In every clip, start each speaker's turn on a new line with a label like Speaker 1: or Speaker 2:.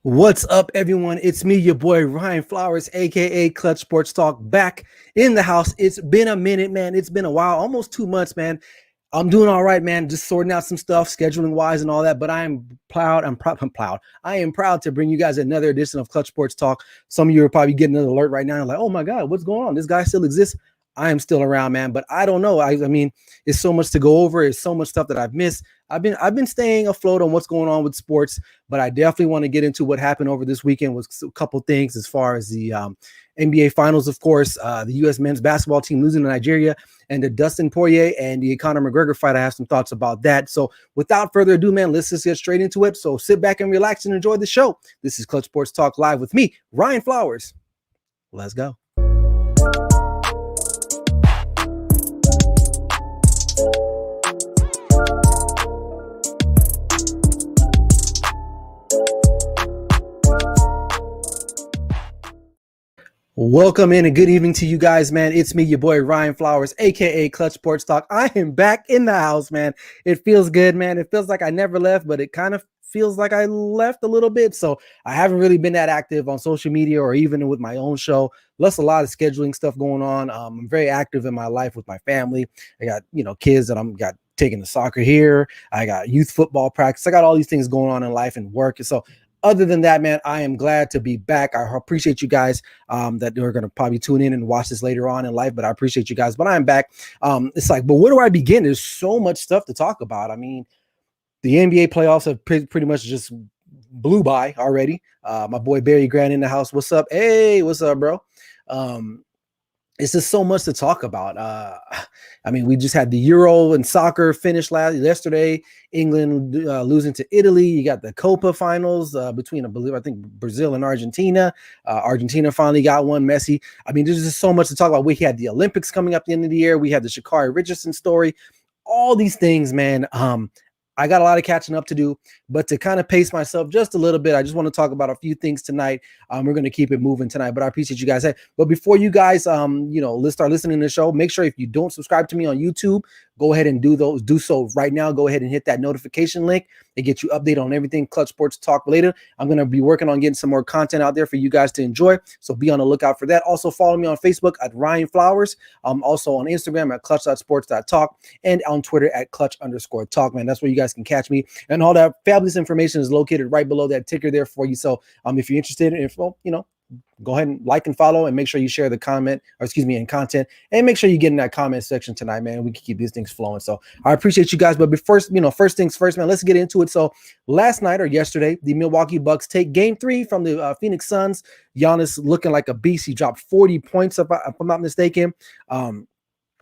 Speaker 1: What's up, everyone? It's me, your boy Ryan Flowers, aka Clutch Sports Talk, back in the house. It's been a minute, man. It's been a while, almost 2 months, man. I'm doing all right, man. Just sorting out some stuff, scheduling wise, and all that. But I am proud. I'm proud. I am proud to bring you guys another edition of Clutch Sports Talk. Some of you are probably getting an alert right now, like, "Oh my God, what's going on? This guy still exists." I am still around, man. But I don't know. I mean, it's so much to go over. It's so much stuff that I've missed. I've been staying afloat on what's going on with sports, but I definitely want to get into what happened over this weekend with a couple things as far as the NBA Finals, of course, the U.S. men's basketball team losing to Nigeria, and the Dustin Poirier and the Conor McGregor fight. I have some thoughts about that. So without further ado, man, let's just get straight into it. So sit back and relax and enjoy the show. This is Clutch Sports Talk Live with me, Ryan Flowers. Let's go. Welcome in and good evening to you guys, man. It's me, your boy Ryan Flowers, aka Clutch Sports Talk. I am back in the house, man. It feels good, man. It feels like I never left, but it kind of feels like I left a little bit. So I haven't really been that active on social media or even with my own show. Plus a lot of scheduling stuff going on. I'm very active in my life with my family. I got, kids that I'm got taking the soccer here. I got youth football practice. I got all these things going on in life and work. So other than that, man, I am glad to be back. I appreciate you guys that are going to probably tune in and watch this later on in life, but I appreciate you guys. But I'm back. It's like, but where do I begin? There's so much stuff to talk about. I mean, the NBA playoffs have pretty much just blew by already. My boy Barry Grant in the house. What's up? Hey, what's up, bro? It's just so much to talk about. I mean, we just had the Euro and soccer finish yesterday. England losing to Italy. You got the Copa finals between, I think, Brazil and Argentina. Argentina finally got one. Messi. I mean, there's just so much to talk about. We had the Olympics coming up at the end of the year. We had the Sha'Carri Richardson story. All these things, man. I got a lot of catching up to do, but to kind of pace myself just a little bit, I just want to talk about a few things tonight. We're going to keep it moving tonight, but I appreciate you guys. Hey, but before you guys, let's start listening to the show. Make sure if you don't subscribe to me on YouTube, go ahead and do so right now. Go ahead and hit that notification link. It gets you updated on everything Clutch Sports Talk related. I'm going to be working on getting some more content out there for you guys to enjoy. So be on the lookout for that. Also follow me on Facebook at Ryan Flowers. Also on Instagram at clutch.sports.talk and on Twitter at clutch_talk, man. That's where you guys can catch me. And all that fabulous information is located right below that ticker there for you. So if you're interested in, go ahead and like and follow and make sure you share the content, and content, and make sure you get in that comment section tonight, man. We can keep these things flowing. So I appreciate you guys. But first things first, man, let's get into it. So last night or yesterday, the Milwaukee Bucks take game 3 from the Phoenix Suns. Giannis looking like a beast. He dropped 40 points, if I'm not mistaken.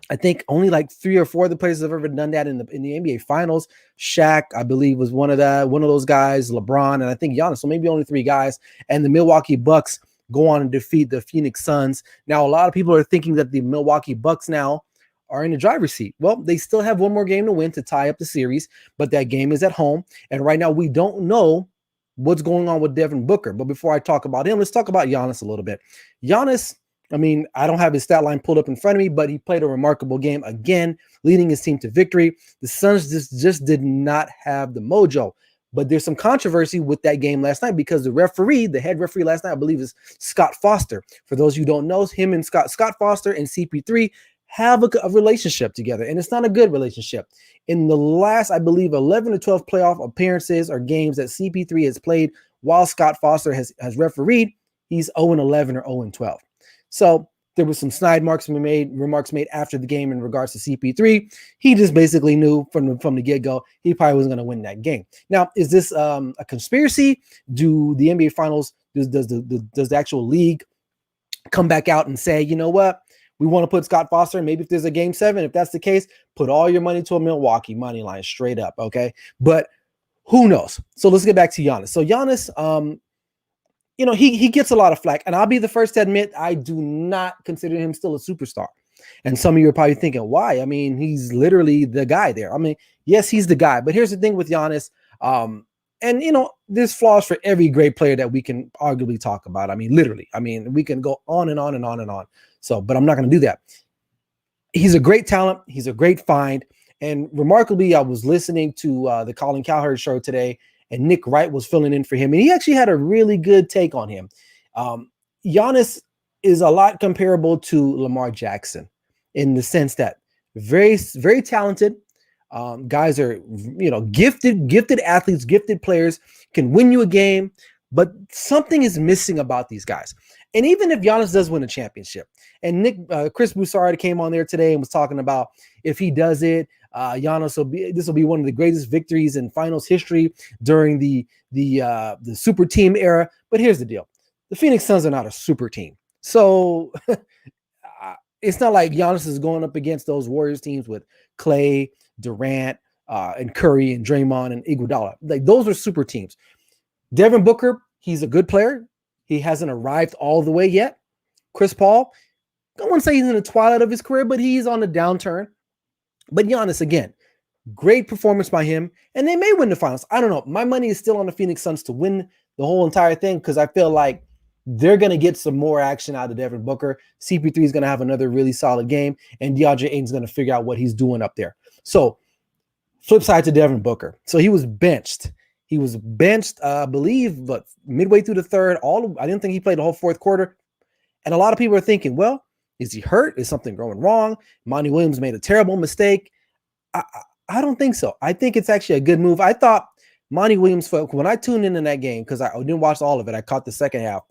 Speaker 1: I think only like 3 or 4 of the players have ever done that in the NBA Finals. Shaq, I believe, was one of those guys. LeBron, and I think Giannis. So maybe only 3 guys. And the Milwaukee Bucks go on and defeat the Phoenix Suns. Now, a lot of people are thinking that the Milwaukee Bucks now are in the driver's seat. Well, they still have one more game to win to tie up the series, but that game is at home. And right now, we don't know what's going on with Devin Booker. But before I talk about him, let's talk about Giannis a little bit. Giannis, I mean, I don't have his stat line pulled up in front of me, but he played a remarkable game again, leading his team to victory. The Suns just did not have the mojo. But there's some controversy with that game last night because the head referee last night, I believe, is Scott Foster. For those who don't know, him and Scott Foster and CP3 have a relationship together, and it's not a good relationship. In the last, I believe, 11 to 12 playoff appearances or games that CP3 has played while Scott Foster has refereed, he's 0-11 or 0-12. So there was some snide remarks made after the game in regards to CP3. He just basically knew from the get-go he probably wasn't going to win that game. Now, is this a conspiracy? Do the NBA Finals, does the actual league come back out and say, you know what, we want to put Scott Foster, and maybe if there's a game 7, if that's the case, put all your money to a Milwaukee money line straight up, okay? But who knows? So let's get back to Giannis. So Giannis, he gets a lot of flack, and I'll be the first to admit I do not consider him still a superstar. And some of you are probably thinking, why? I mean, he's literally the guy there. I mean, yes, he's the guy, but here's the thing with Giannis. There's flaws for every great player that we can arguably talk about. I mean, literally. I mean, we can go on and on and on and on. So, but I'm not going to do that. He's a great talent. He's a great find. And remarkably, I was listening to the Colin Cowherd show today, and Nick Wright was filling in for him, and he actually had a really good take on him. Giannis is a lot comparable to Lamar Jackson in the sense that very, very talented. Guys are, gifted athletes, gifted players, can win you a game, but something is missing about these guys. And even if Giannis does win a championship, and Chris Broussard came on there today and was talking about if he does it, Giannis this will be one of the greatest victories in finals history during the super team era. But here's the deal: the Phoenix Suns are not a super team, so it's not like Giannis is going up against those Warriors teams with Clay, Durant, and Curry and Draymond and Iguodala. Like, those are super teams. Devin Booker, he's a good player. He hasn't arrived all the way yet. Chris Paul, I don't want to say he's in the twilight of his career, but he's on the downturn. But Giannis, again, great performance by him, and they may win the finals. I don't know. My money is still on the Phoenix Suns to win the whole entire thing because I feel like they're going to get some more action out of Devin Booker. CP3 is going to have another really solid game, and DeAndre Ayton's going to figure out what he's doing up there. So, flip side to Devin Booker. So he was benched. I believe, but midway through the third. I didn't think he played the whole fourth quarter. And a lot of people are thinking, well, is he hurt? Is something going wrong? Monty Williams made a terrible mistake. I don't think so. I think it's actually a good move. I thought Monty Williams, when I tuned in that game, because I didn't watch all of it, I caught the second half.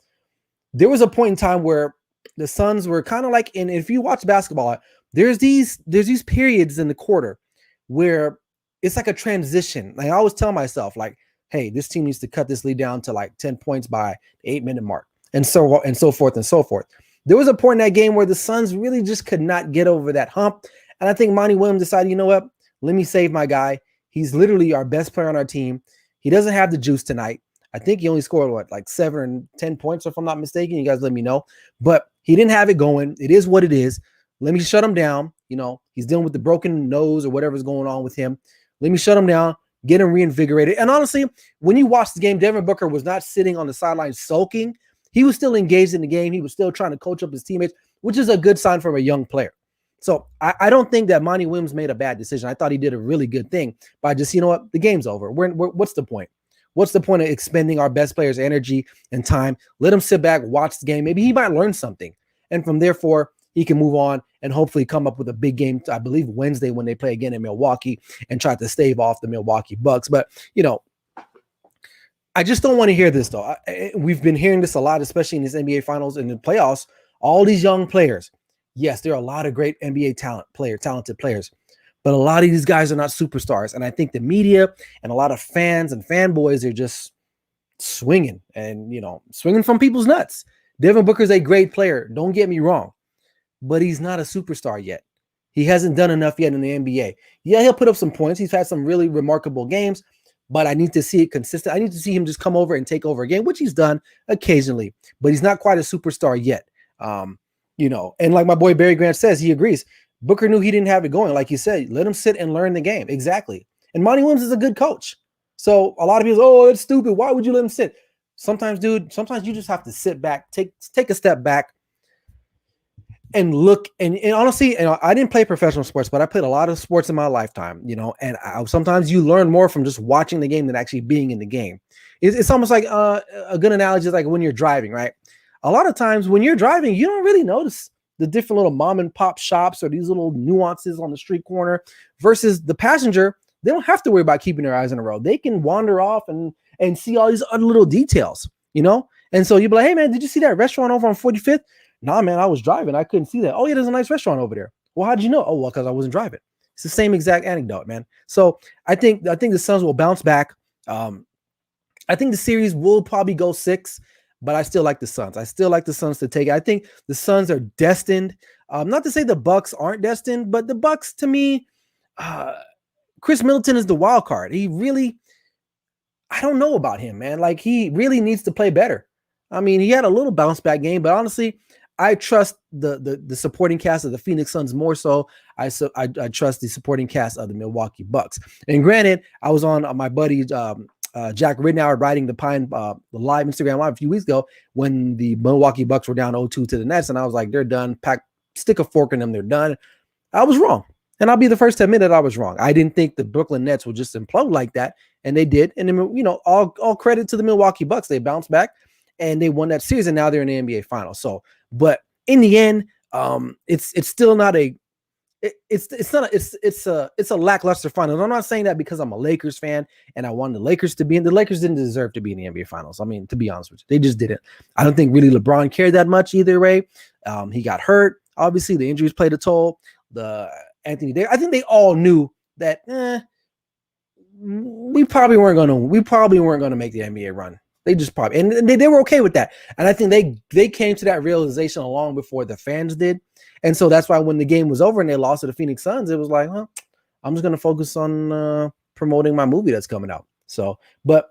Speaker 1: There was a point in time where the Suns were kind of like, and if you watch basketball, there's these periods in the quarter where it's like a transition. Like, I always tell myself, like, hey, this team needs to cut this lead down to like 10 points by the 8-minute mark, and so forth and so forth. There was a point in that game where the Suns really just could not get over that hump. And I think Monty Williams decided, you know what? Let me save my guy. He's literally our best player on our team. He doesn't have the juice tonight. I think he only scored, like 7 or 10 points, if I'm not mistaken. You guys let me know. But he didn't have it going. It is what it is. Let me shut him down. He's dealing with the broken nose or whatever's going on with him. Let me shut him down, get him reinvigorated. And honestly, when you watch the game, Devin Booker was not sitting on the sideline sulking. He was still engaged in the game. He was still trying to coach up his teammates, which is a good sign from a young player. So I don't think that Monty Williams made a bad decision. I thought he did a really good thing by just, you know what, the game's over. What's the point? What's the point of expending our best players' energy and time? Let him sit back, watch the game. Maybe he might learn something. And from therefore, he can move on and hopefully come up with a big game, I believe Wednesday when they play again in Milwaukee, and try to stave off the Milwaukee Bucks. But, I just don't want to hear this, though. We've been hearing this a lot, especially in these NBA finals and the playoffs. All these young players. Yes, there are a lot of great NBA talented players, but a lot of these guys are not superstars. And I think the media and a lot of fans and fanboys are just swinging and, swinging from people's nuts. Devin Booker's a great player. Don't get me wrong, but he's not a superstar yet. He hasn't done enough yet in the NBA. Yeah, he'll put up some points. He's had some really remarkable games, but I need to see it consistent. I need to see him just come over and take over a game, which he's done occasionally, but he's not quite a superstar yet. And like my boy Barry Grant says, he agrees. Booker knew he didn't have it going. Like you said, let him sit and learn the game. Exactly. And Monty Williams is a good coach. So a lot of people say, oh, it's stupid. Why would you let him sit? Sometimes you just have to sit back, take a step back and look. And honestly, I didn't play professional sports, but I played a lot of sports in my lifetime, and sometimes you learn more from just watching the game than actually being in the game. It's almost like a good analogy is like when you're driving, right? A lot of times when you're driving, you don't really notice the different little mom and pop shops or these little nuances on the street corner versus the passenger. They don't have to worry about keeping their eyes on the road. They can wander off and see all these other little details, And so you'd be like, hey, man, did you see that restaurant over on 45th? Nah, man, I was driving. I couldn't see that. Oh, yeah, there's a nice restaurant over there. Well, how did you know? Oh, well, because I wasn't driving. It's the same exact anecdote, man. So I think the Suns will bounce back. I think the series will probably go 6. But I still like the Suns. I still like the Suns to take it. I think the Suns are destined. Not to say the Bucks aren't destined, but the Bucks, to me, Chris Middleton is the wild card. He really, I don't know about him, man. Like, he really needs to play better. I mean, he had a little bounce back game, but honestly, I trust the supporting cast of the Phoenix Suns more so. I trust the supporting cast of the Milwaukee Bucks. And granted, I was on my buddy Jack Ridnour riding the live Instagram live a few weeks ago when the Milwaukee Bucks were down 0-2 to the Nets, and I was like, they're done. Stick a fork in them, they're done. I was wrong. And I'll be the first to admit that I was wrong. I didn't think the Brooklyn Nets would just implode like that, and they did. And then, all credit to the Milwaukee Bucks. They bounced back and they won that series, and now they're in the NBA Finals. So, but in the end, it's still not a it's a lackluster final. I'm not saying that because I'm a Lakers fan and I wanted the Lakers to be in. The Lakers didn't deserve to be in the NBA Finals. I mean, to be honest with you, they just didn't. I don't think really LeBron cared that much either way. He got hurt. Obviously, the injuries played a toll. The Anthony Davis. I think they all knew that we probably weren't going to make the NBA run. They just probably, and they were okay with that. And I think they came to that realization long before the fans did. And so that's why when the game was over and they lost to the Phoenix Suns, it was like, well, I'm just going to focus on promoting my movie that's coming out. So, but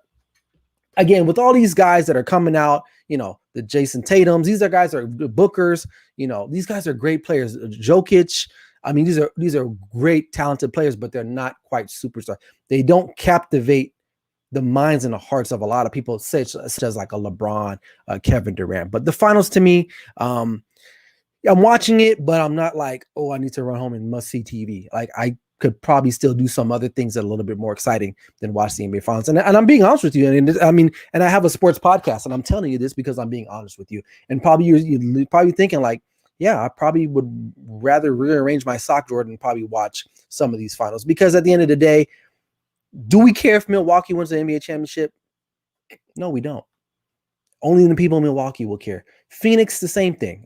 Speaker 1: again, with all these guys that are coming out, the Jason Tatums, these are guys that are Bookers, these guys are great players. Jokic, I mean, these are great, talented players, but they're not quite superstars. They don't captivate the minds and the hearts of a lot of people, such as like a LeBron, Kevin Durant. But the finals, to me, I'm watching it, but I'm not like, oh, I need to run home and must see TV. Like, I could probably still do some other things that are a little bit more exciting than watch the NBA Finals. And I'm being honest with you. And I have a sports podcast, and I'm telling you this because I'm being honest with you. And probably you're probably thinking like, yeah, I probably would rather rearrange my sock drawer than probably watch some of these finals, because at the end of the day, do we care if Milwaukee wins the NBA championship? No, we don't. Only the people in Milwaukee will care. Phoenix, the same thing.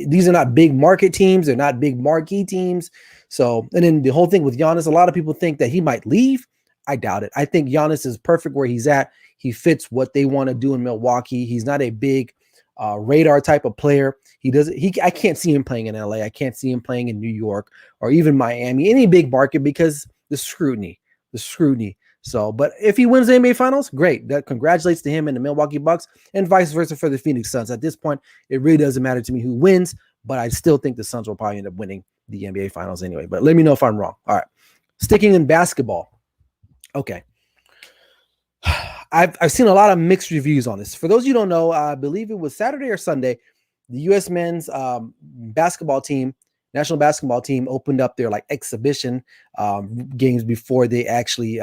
Speaker 1: These are not big market teams. They're not big marquee teams. So, and then the whole thing with Giannis, a lot of people think that he might leave. I doubt it. I think Giannis is perfect where he's at. He fits what they want to do in Milwaukee. He's not a big radar type of player. I can't see him playing in LA. I can't see him playing in New York or even Miami, any big market, because the scrutiny. So, but if he wins the NBA Finals, great. That congratulates to him and the Milwaukee Bucks, and vice versa for the Phoenix Suns. At this point, it really doesn't matter to me who wins, but I still think the Suns will probably end up winning the NBA Finals anyway. But let me know if I'm wrong. All right. Sticking in basketball. Okay. I've seen a lot of mixed reviews on this. For those of you who don't know, I believe it was Saturday or Sunday, the U.S. men's basketball team, national basketball team, opened up their like exhibition games before they actually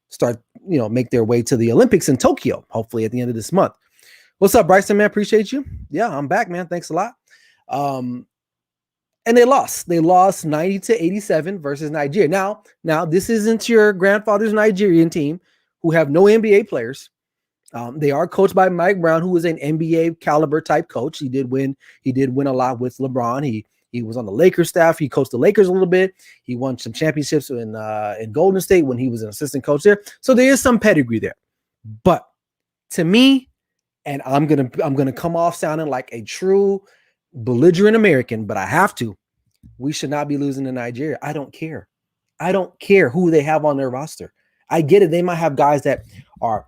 Speaker 1: start, make their way to the Olympics in Tokyo, hopefully at the end of this month. What's up, Bryson, man? Appreciate you. Yeah, I'm back, man. Thanks a lot. And they lost. They lost 90-87 versus Nigeria. Now this isn't your grandfather's Nigerian team who have no NBA players. They are coached by Mike Brown, who is an NBA caliber type coach. He did win a lot with LeBron. He was on the Lakers staff. He coached the Lakers a little bit. He won some championships in Golden State when he was an assistant coach there. So there is some pedigree there. But to me, and I'm gonna come off sounding like a true belligerent American, but I have to. We should not be losing to Nigeria. I don't care. I don't care who they have on their roster. I get it. They might have guys that are,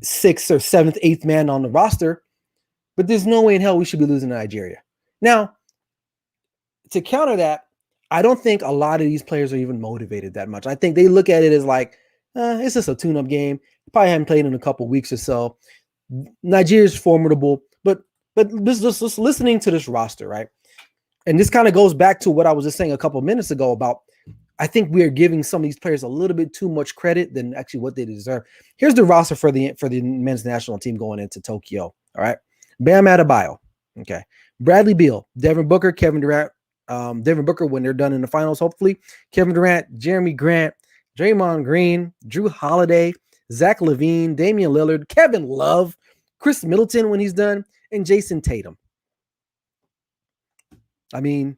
Speaker 1: sixth or seventh, eighth man on the roster, but there's no way in hell we should be losing to Nigeria. Now, to counter that, I don't think a lot of these players are even motivated that much. I think they look at it as like, it's just a tune-up game. Probably haven't played in a couple weeks or so. Nigeria is formidable, but just listening to this roster, right? And this kind of goes back to what I was just saying a couple of minutes ago about, I think we are giving some of these players a little bit too much credit than actually what they deserve. Here's the roster for the men's national team going into Tokyo. All right. Bam Adebayo. Okay. Bradley Beal, Devin Booker, Kevin Durant. Devin Booker when they're done in the finals, hopefully. Kevin Durant, Jeremy Grant, Draymond Green, Drew Holiday, Zach LaVine, Damian Lillard, Kevin Love, Chris Middleton when he's done, and Jason Tatum. I mean,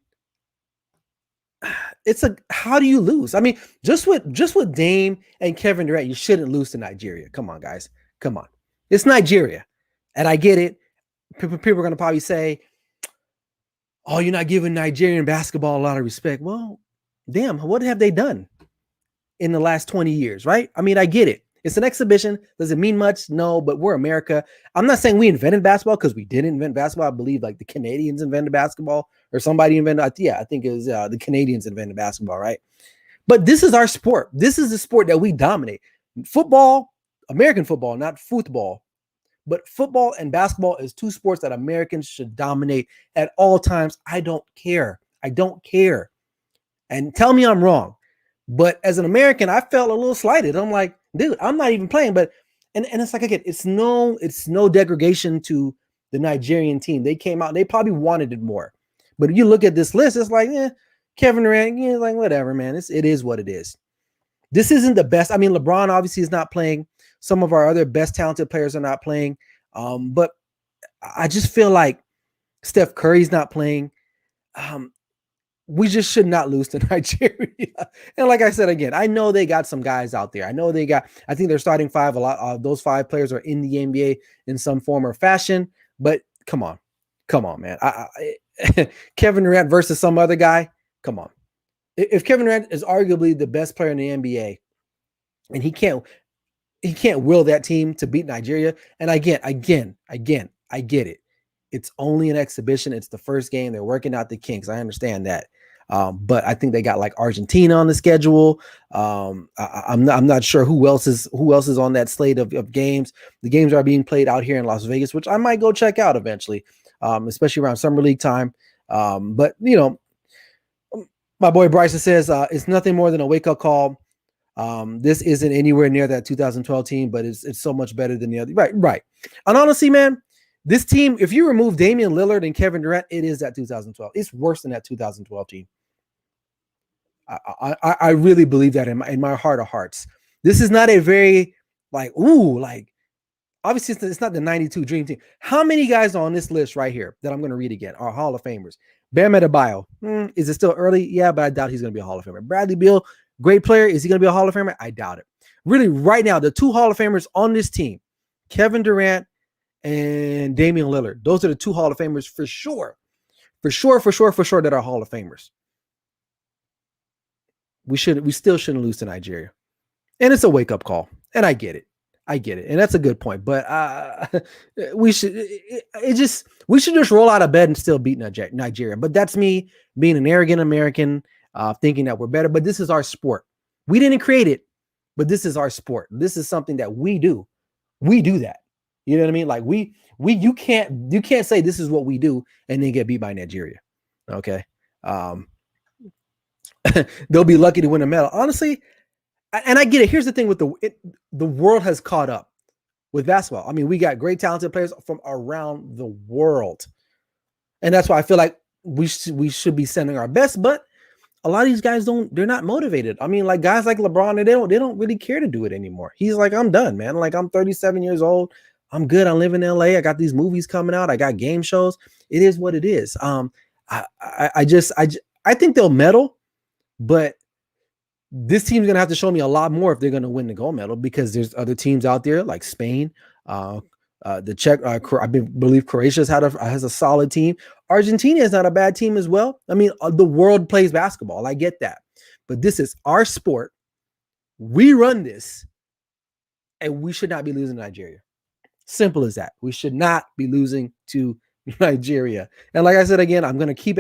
Speaker 1: how do you lose? I mean, just with Dame and Kevin Durant, you shouldn't lose to Nigeria. Come on, guys. Come on. It's Nigeria. And I get it. People are going to probably say, oh, you're not giving Nigerian basketball a lot of respect. Well, damn, what have they done in the last 20 years, right? I mean, I get it. It's an exhibition. Does it mean much? No, but we're America. I'm not saying we invented basketball because we didn't invent basketball. I believe like the Canadians invented basketball or somebody invented. Yeah, I think it was the Canadians invented basketball, right? But this is our sport. This is the sport that we dominate. Football, American football, not football. But football and basketball is two sports that Americans should dominate at all times. I don't care. I don't care. And tell me I'm wrong. But as an American, I felt a little slighted. I'm like, dude, I'm not even playing. But and it's like, again, it's no degradation to the Nigerian team. They came out, they probably wanted it more. But if you look at this list, it's like, Kevin Durant, like whatever, man. It is what it is. This isn't the best. I mean, LeBron obviously is not playing. Some of our other best talented players are not playing. But I just feel like Steph Curry's not playing. We just should not lose to Nigeria. And like I said, again, I know they got some guys out there. I think they're starting five. A lot of those 5 players are in the NBA in some form or fashion. But come on, man. Kevin Durant versus some other guy. Come on. If Kevin Durant is arguably the best player in the NBA, and he can't will that team to beat Nigeria. And again, I get it. It's only an exhibition. It's the first game. They're working out the kinks. I understand that. But I think they got like Argentina on the schedule. I'm not sure who else is on that slate of games. The games are being played out here in Las Vegas, which I might go check out eventually, especially around Summer League time. But my boy Bryson says it's nothing more than a wake-up call. This isn't anywhere near that 2012 team, but it's so much better than the other. Right. And honestly, man, this team, if you remove Damian Lillard and Kevin Durant, it is that 2012. It's worse than that 2012 team. I really believe that in my heart of hearts. This is not a very obviously it's not the 92 Dream Team. How many guys on this list right here that I'm going to read again are Hall of Famers? Bam Adebayo. Is it still early? Yeah, but I doubt he's going to be a Hall of Famer. Bradley Beal, great player. Is he going to be a Hall of Famer? I doubt it. Really, right now, the 2 Hall of Famers on this team, Kevin Durant and Damian Lillard. Those are the 2 Hall of Famers for sure. For sure that are Hall of Famers. We still shouldn't lose to Nigeria. And it's a wake-up call. And I get it. And that's a good point. But we should just roll out of bed and still beat Nigeria. But that's me being an arrogant American, thinking that we're better. But this is our sport. We didn't create it, but this is our sport. This is something that we do. We do that. You know what I mean? Like you can't say this is what we do and then get beat by Nigeria. Okay. They'll be lucky to win a medal. Honestly, and I get it. Here's the thing with the world has caught up with basketball. I mean, we got great talented players from around the world. And that's why I feel like we should be sending our best, but a lot of these guys they're not motivated. I mean, like guys like LeBron, they don't really care to do it anymore. He's like, I'm done, man. Like I'm 37 years old. I'm good. I live in LA. I got these movies coming out. I got game shows. It is what it is. I think they'll medal, but this team's going to have to show me a lot more if they're going to win the gold medal, because there's other teams out there like Spain, the Czech, I believe Croatia has a solid team. Argentina is not a bad team as well. I mean, the world plays basketball. I get that, but this is our sport. We run this, and we should not be losing to Nigeria. Simple as that. We should not be losing to Nigeria. And like I said, again, I'm going to keep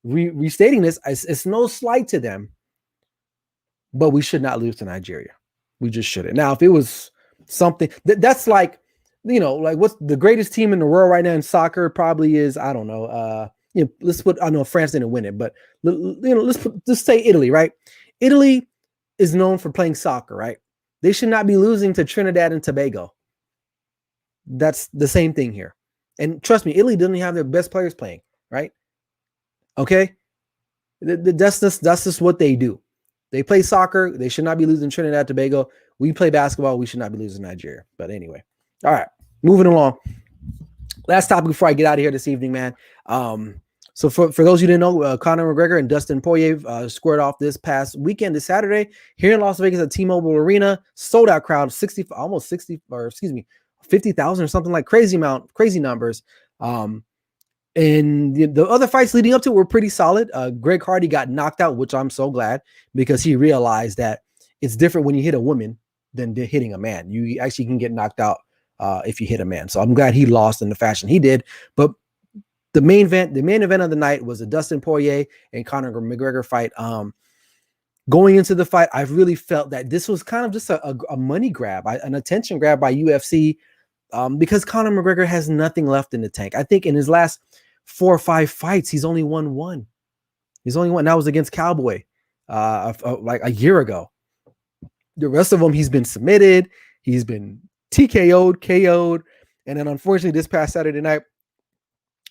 Speaker 1: restating this. It's no slight to them, but we should not lose to Nigeria. We just shouldn't. Now, if it was something that's like, like what's the greatest team in the world right now in soccer probably is, I don't know. Let's put, I know France didn't win it, but let's say Italy, right? Italy is known for playing soccer, right? They should not be losing to Trinidad and Tobago. That's the same thing here. And trust me, Italy doesn't have their best players playing, right? Okay. That's just what they do. They play soccer. They should not be losing Trinidad and Tobago. We play basketball. We should not be losing Nigeria. But anyway, all right, moving along. Last topic before I get out of here this evening, man. So for those who didn't know, Conor McGregor and Dustin Poirier squared off this past weekend, this Saturday, here in Las Vegas at T-Mobile Arena. Sold out crowd, 50,000 or something, like crazy numbers. And the other fights leading up to it were pretty solid. Greg Hardy got knocked out, which I'm so glad, because he realized that it's different when you hit a woman than hitting a man. You actually can get knocked out if you hit a man. So I'm glad he lost in the fashion he did. But the main event of the night was the Dustin Poirier and Conor McGregor fight. Going into the fight, I really felt that this was kind of just a money grab, an attention grab by UFC, because Conor McGregor has nothing left in the tank. I think in his last 4 or 5 fights, he's only won one. He's only one. That was against Cowboy, like a year ago. The rest of them, he's been submitted. He's been TKO'd, KO'd. And then unfortunately, this past Saturday night,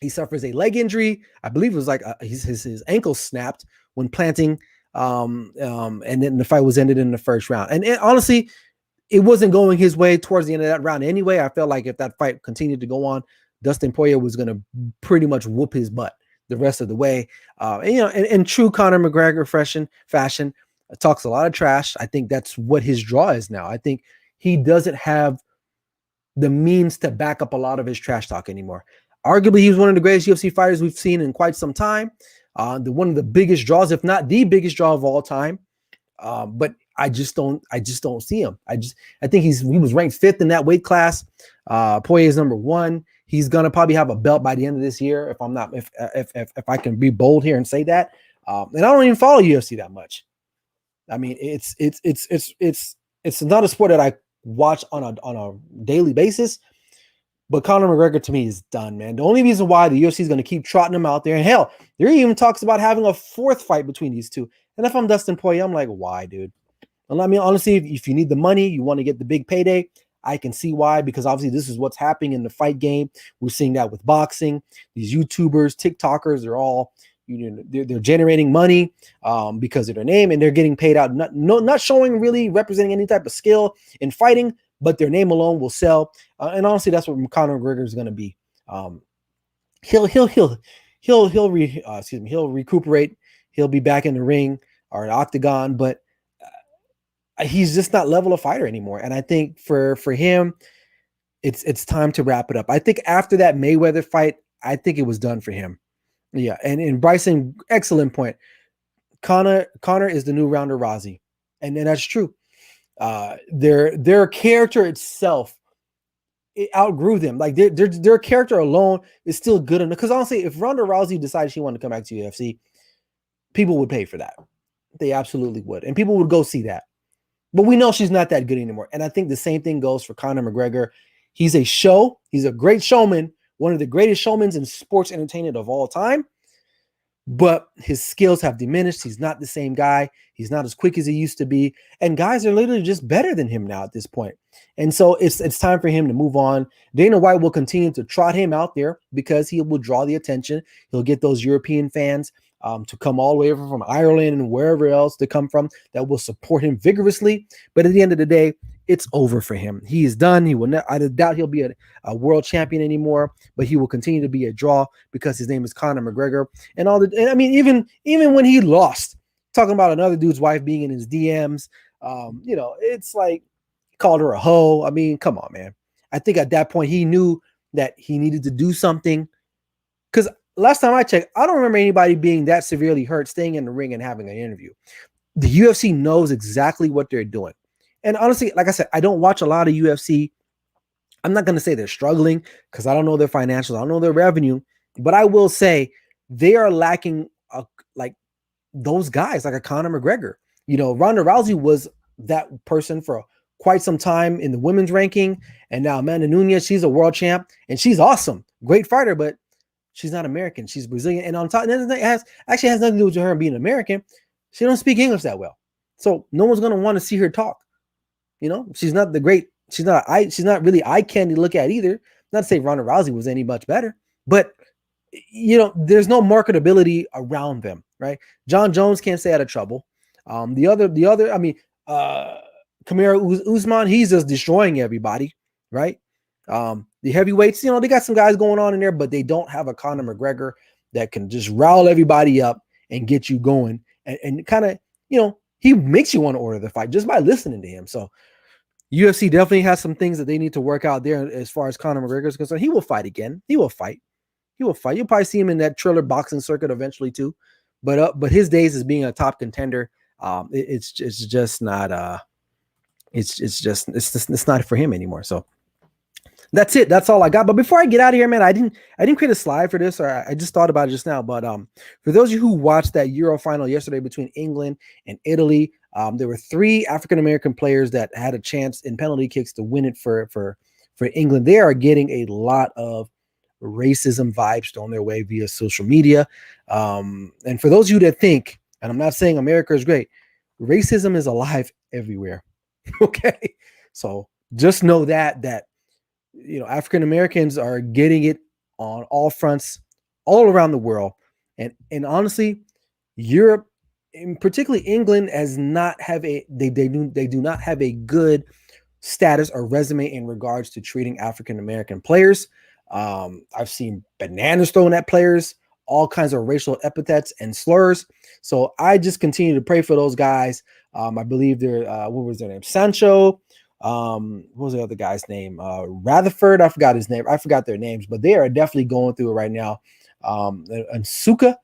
Speaker 1: he suffers a leg injury. I believe it was like his ankle snapped when planting. And then the fight was ended in the first round. And honestly, it wasn't going his way towards the end of that round anyway. I felt like if that fight continued to go on, Dustin Poirier was going to pretty much whoop his butt the rest of the way. In true Conor McGregor fashion, talks a lot of trash. I think that's what his draw is now. I think he doesn't have the means to back up a lot of his trash talk anymore. Arguably, he was one of the greatest UFC fighters we've seen in quite some time. One of the biggest draws, if not the biggest draw of all time. But I just don't see him. I think he was ranked 5th in that weight class. Poirier is number 1. He's gonna probably have a belt by the end of this year. If I can be bold here and say that. And I don't even follow UFC that much. I mean, it's not a sport that I watch on a daily basis. But Conor McGregor to me is done, man. The only reason why the UFC is going to keep trotting him out there, and hell, there even talks about having a 4th fight between these two. And if I'm Dustin Poirier, I'm like, why, dude? And I mean, honestly, if you need the money, you want to get the big payday, I can see why, because obviously this is what's happening in the fight game. We're seeing that with boxing. These YouTubers, TikTokers, they're all, they're generating money because of their name, and they're getting paid out, not showing really representing any type of skill in fighting, but their name alone will sell. And honestly, that's what Conor McGregor is going to be. He'll recuperate. He'll be back in the ring or an octagon, but he's just not level of fighter anymore. And I think for him, it's time to wrap it up. I think after that Mayweather fight, I think it was done for him. Yeah, and Bryson, excellent point. Conor is the new Ronda Rousey, and that's true. Their character itself, it outgrew them. Like their character alone is still good enough. Because honestly, if Ronda Rousey decided she wanted to come back to UFC, people would pay for that. They absolutely would, and people would go see that. But we know she's not that good anymore. And I think the same thing goes for Conor McGregor. He's a show. He's a great showman, one of the greatest showmen in sports entertainment of all time. But his skills have diminished. He's not the same guy. He's not as quick as he used to be. And guys are literally just better than him now at this point. And so it's time for him to move on. Dana White will continue to trot him out there because he will draw the attention. He'll get those European fans to come all the way over from Ireland and wherever else to come from that will support him vigorously. But at the end of the day, it's over for him. He is done. He will not, I doubt he'll be a world champion anymore, but he will continue to be a draw because his name is Conor McGregor. And I mean, even when he lost, talking about another dude's wife being in his DMs, it's like called her a hoe. I mean, come on, man. I think at that point he knew that he needed to do something. Because last time I checked, I don't remember anybody being that severely hurt, staying in the ring and having an interview. The UFC knows exactly what they're doing. And honestly, like I said, I don't watch a lot of UFC. I'm not going to say they're struggling because I don't know their financials. I don't know their revenue. But I will say they are lacking like those guys, like a Conor McGregor. Ronda Rousey was that person for quite some time in the women's ranking. And now Amanda Nunes, she's a world champ. And she's awesome. Great fighter, but she's not American. She's Brazilian. And on top, and it has nothing to do with her being American. She don't speak English that well. So no one's going to want to see her talk. She's not she's not really eye candy to look at either. Not to say Ronda Rousey was any much better, but there's no marketability around them, right? John Jones can't stay out of trouble. The other, I mean, Kamaru Usman, he's just destroying everybody, right? The heavyweights, they got some guys going on in there, but they don't have a Conor McGregor that can just rile everybody up and get you going and kind of, he makes you want to order the fight just by listening to him. So UFC definitely has some things that they need to work out there as far as Conor McGregor is concerned. He will fight again. He will fight. You'll probably see him in that Triller boxing circuit eventually too. But his days as being a top contender, it's just not it's not for him anymore. So that's it. That's all I got. But before I get out of here, man, I didn't create a slide for this, or I just thought about it just now. But for those of you who watched that Euro final yesterday between England and Italy, there were 3 African-American players that had a chance in penalty kicks to win it for England. They are getting a lot of racism vibes thrown their way via social media. And for those of you that think, and I'm not saying America is great, racism is alive everywhere. Okay. So just know that African Americans are getting it on all fronts, all around the world. And honestly, Europe, and particularly England, has not have a they do not have a good status or resume in regards to treating African American players. I've seen bananas thrown at players, all kinds of racial epithets and slurs. So I just continue to pray for those guys. I believe they're what was their name? Sancho. What was the other guy's name? Rutherford. I forgot his name. I forgot their names, but they are definitely going through it right now. And Suka,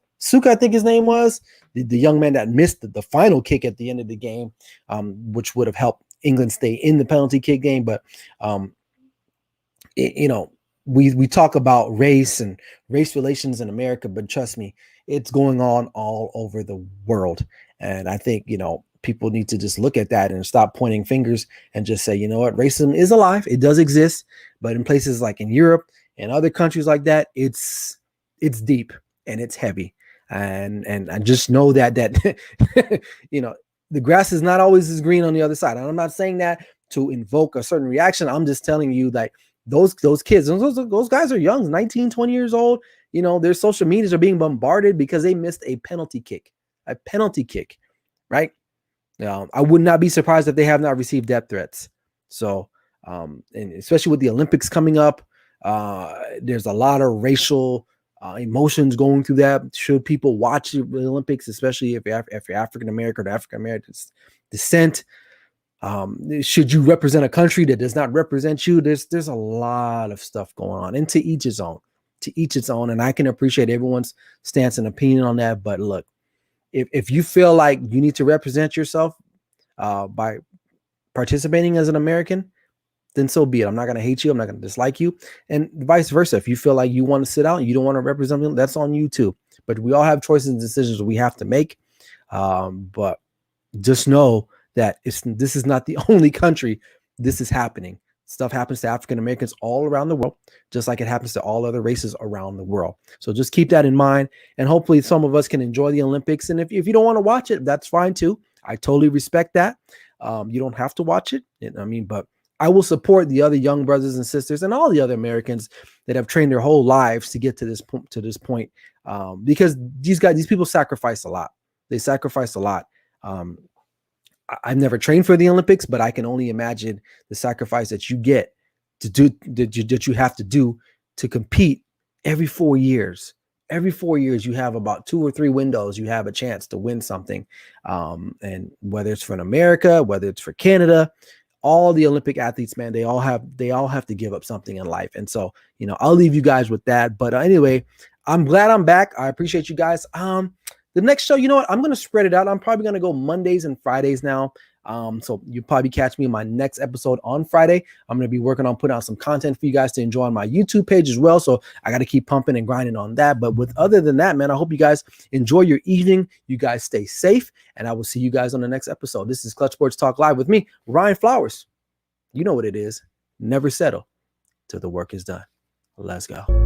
Speaker 1: I think his name was the young man that missed the final kick at the end of the game, which would have helped England stay in the penalty kick game. But we talk about race and race relations in America, but trust me, it's going on all over the world. And I think, people need to just look at that and stop pointing fingers and just say, you know what, racism is alive. It does exist, but in places like in Europe and other countries like that, it's deep and it's heavy. And I just know that the grass is not always as green on the other side. And I'm not saying that to invoke a certain reaction. I'm just telling you that those kids, those guys are young, 19, 20 years old. Their social medias are being bombarded because they missed a penalty kick, right? I would not be surprised if they have not received death threats. So, and especially with the Olympics coming up, there's a lot of racial emotions going through that. Should people watch the Olympics, especially if you're African American or African American descent? Should you represent a country that does not represent you? There's a lot of stuff going on, and to each its own. And I can appreciate everyone's stance and opinion on that. But look, if you feel like you need to represent yourself by participating as an American, then so be it. I'm not going to hate you. I'm not going to dislike you. And vice versa. If you feel like you want to sit out and you don't want to represent them, that's on you too. But we all have choices and decisions we have to make. But just know that this is not the only country this is happening. Stuff happens to African Americans all around the world, just like it happens to all other races around the world. So just keep that in mind. And hopefully some of us can enjoy the Olympics. And if you don't want to watch it, that's fine too. I totally respect that. You don't have to watch it. But I will support the other young brothers and sisters and all the other Americans that have trained their whole lives to get to this point. Because these people sacrifice a lot. They sacrifice a lot. I've never trained for the Olympics, but I can only imagine the sacrifice that you get to do, that you have to do to compete every 4 years. Every 4 years, you have about 2 or 3 windows. You have a chance to win something. And whether it's for America, whether it's for Canada, all the Olympic athletes, man, they all have to give up something in life. And so, I'll leave you guys with that. But anyway, I'm glad I'm back. I appreciate you guys. The next show, I'm going to spread it out. I'm probably going to go Mondays and Fridays now. So you'll probably catch me in my next episode on Friday. I'm going to be working on putting out some content for you guys to enjoy on my YouTube page as well. So I got to keep pumping and grinding on that. But other than that, man, I hope you guys enjoy your evening. You guys stay safe, and I will see you guys on the next episode. This is Clutch Sports Talk Live with me, Ryan Flowers. You know what it is. Never settle till the work is done. Let's go.